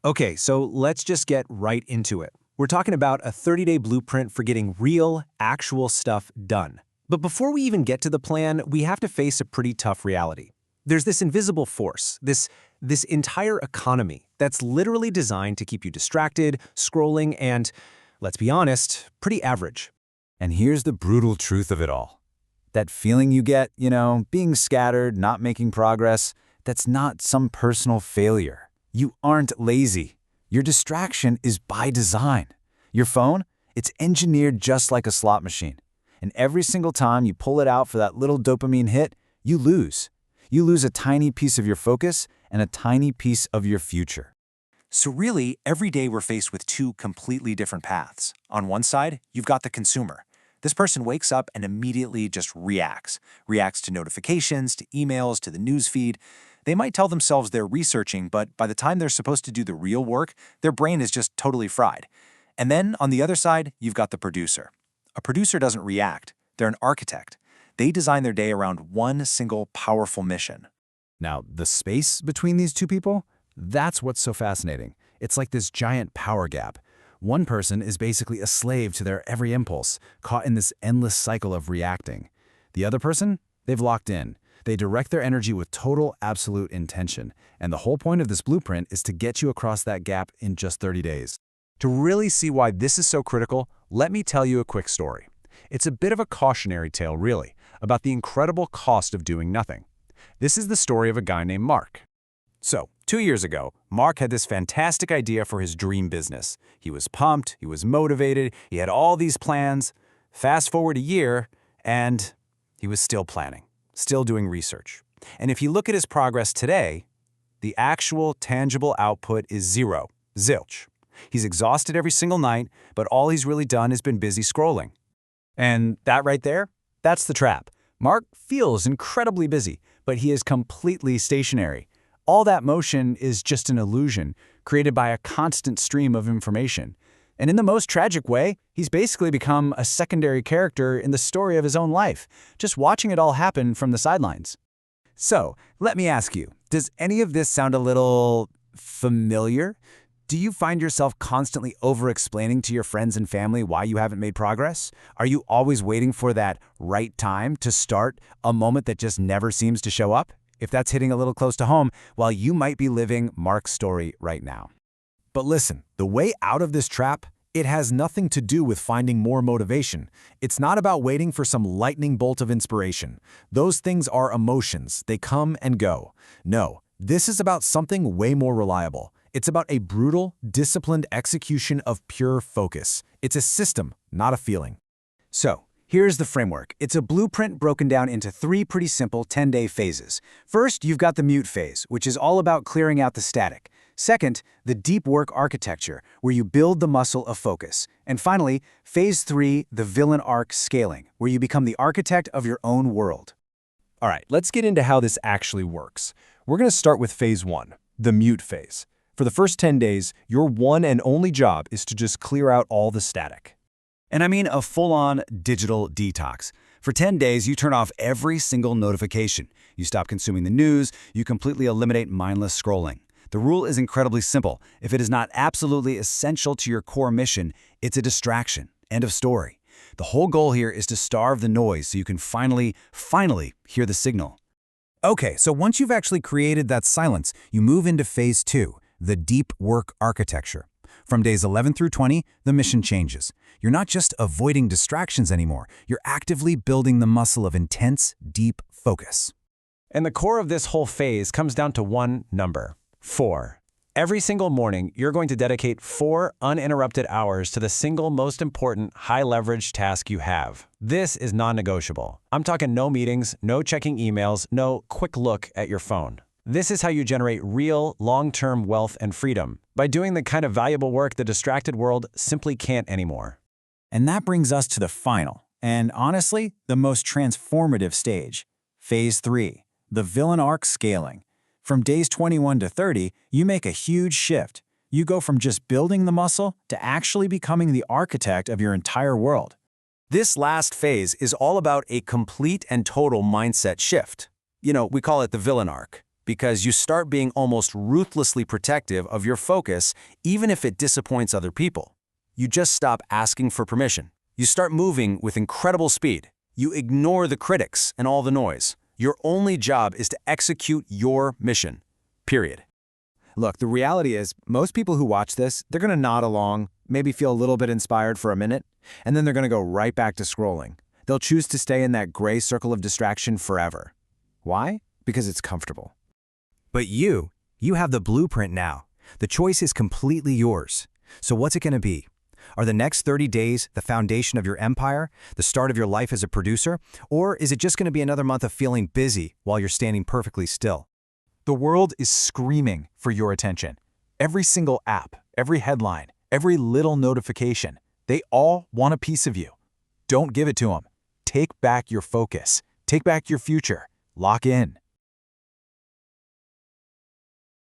Okay, so let's just get right into it. We're talking about a 30-day blueprint for getting real, actual stuff done. But before we even get to the plan, we have to face a pretty tough reality. There's this invisible force, this entire economy that's literally designed to keep you distracted, scrolling, and, let's be honest, pretty average. And here's the brutal truth of it all. That feeling you get, being scattered, not making progress, that's not some personal failure. You aren't lazy. Your distraction is by design. Your phone, it's engineered just like a slot machine. And every single time you pull it out for that little dopamine hit, you lose. You lose a tiny piece of your focus and a tiny piece of your future. So really, every day we're faced with two completely different paths. On one side, you've got the consumer. This person wakes up and immediately just reacts to notifications, to emails, to the news feed. They might tell themselves they're researching, but by the time they're supposed to do the real work, their brain is just totally fried. And then, on the other side, you've got the producer. A producer doesn't react. They're an architect. They design their day around one single powerful mission. Now, the space between these two people, that's what's so fascinating. It's like this giant power gap. One person is basically a slave to their every impulse, caught in this endless cycle of reacting. The other person, they've locked in. They direct their energy with total, absolute intention. And the whole point of this blueprint is to get you across that gap in just 30 days. To really see why this is so critical, let me tell you a quick story. It's a bit of a cautionary tale, really, about the incredible cost of doing nothing. This is the story of a guy named Mark. So, 2 years ago, Mark had this fantastic idea for his dream business. He was pumped, he was motivated, he had all these plans. Fast forward a year, and he was still planning, still doing research. And if you look at his progress today, the actual tangible output is zero, zilch. He's exhausted every single night, but all he's really done has been busy scrolling. And that right there, that's the trap. Mark feels incredibly busy, but he is completely stationary. All that motion is just an illusion created by a constant stream of information. And in the most tragic way, he's basically become a secondary character in the story of his own life, just watching it all happen from the sidelines. So, let me ask you, does any of this sound a little familiar? Do you find yourself constantly over-explaining to your friends and family why you haven't made progress? Are you always waiting for that right time to start, a moment that just never seems to show up? If that's hitting a little close to home, well, you might be living Mark's story right now. But listen, the way out of this trap, it has nothing to do with finding more motivation. It's not about waiting for some lightning bolt of inspiration. Those things are emotions. They come and go. No, this is about something way more reliable. It's about a brutal, disciplined execution of pure focus. It's a system, not a feeling. So, here's the framework. It's a blueprint broken down into 3 pretty simple 10-day phases. First, you've got the mute phase, which is all about clearing out the static. Second, the deep work architecture, where you build the muscle of focus. And finally, phase 3, the villain arc scaling, where you become the architect of your own world. All right, let's get into how this actually works. We're going to start with phase 1, the mute phase. For the first 10 days, your one and only job is to just clear out all the static. And I mean a full-on digital detox. For 10 days, you turn off every single notification. You stop consuming the news. You completely eliminate mindless scrolling. The rule is incredibly simple. If it is not absolutely essential to your core mission, it's a distraction. End of story. The whole goal here is to starve the noise so you can finally hear the signal. Okay, so once you've actually created that silence, you move into phase 2, the deep work architecture. From days 11 through 20, the mission changes. You're not just avoiding distractions anymore. You're actively building the muscle of intense, deep focus. And the core of this whole phase comes down to one number: 4. Every single morning, you're going to dedicate 4 uninterrupted hours to the single most important high-leverage task you have. This is non-negotiable. I'm talking no meetings, no checking emails, no quick look at your phone. This is how you generate real, long-term wealth and freedom, by doing the kind of valuable work the distracted world simply can't anymore. And that brings us to the final, and honestly, the most transformative stage, phase 3, the villain arc scaling. From days 21 to 30, you make a huge shift. You go from just building the muscle to actually becoming the architect of your entire world. This last phase is all about a complete and total mindset shift. We call it the villain arc. because you start being almost ruthlessly protective of your focus, even if it disappoints other people. You just stop asking for permission. You start moving with incredible speed. You ignore the critics and all the noise. Your only job is to execute your mission. Period. Look, the reality is, most people who watch this, they're going to nod along, maybe feel a little bit inspired for a minute, and then they're going to go right back to scrolling. They'll choose to stay in that gray circle of distraction forever. Why? Because it's comfortable. But you have the blueprint now. The choice is completely yours. So what's it going to be? Are the next 30 days the foundation of your empire, the start of your life as a producer, or is it just going to be another month of feeling busy while you're standing perfectly still? The world is screaming for your attention. Every single app, every headline, every little notification, they all want a piece of you. Don't give it to them. Take back your focus. Take back your future. Lock in.